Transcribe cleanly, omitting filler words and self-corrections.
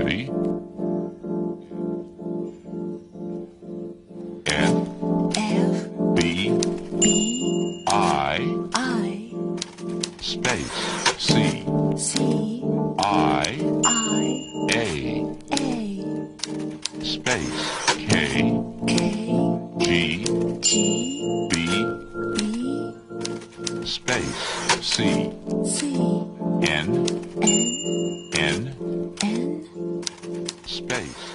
Ready? F B I space C I A space K G B space C N space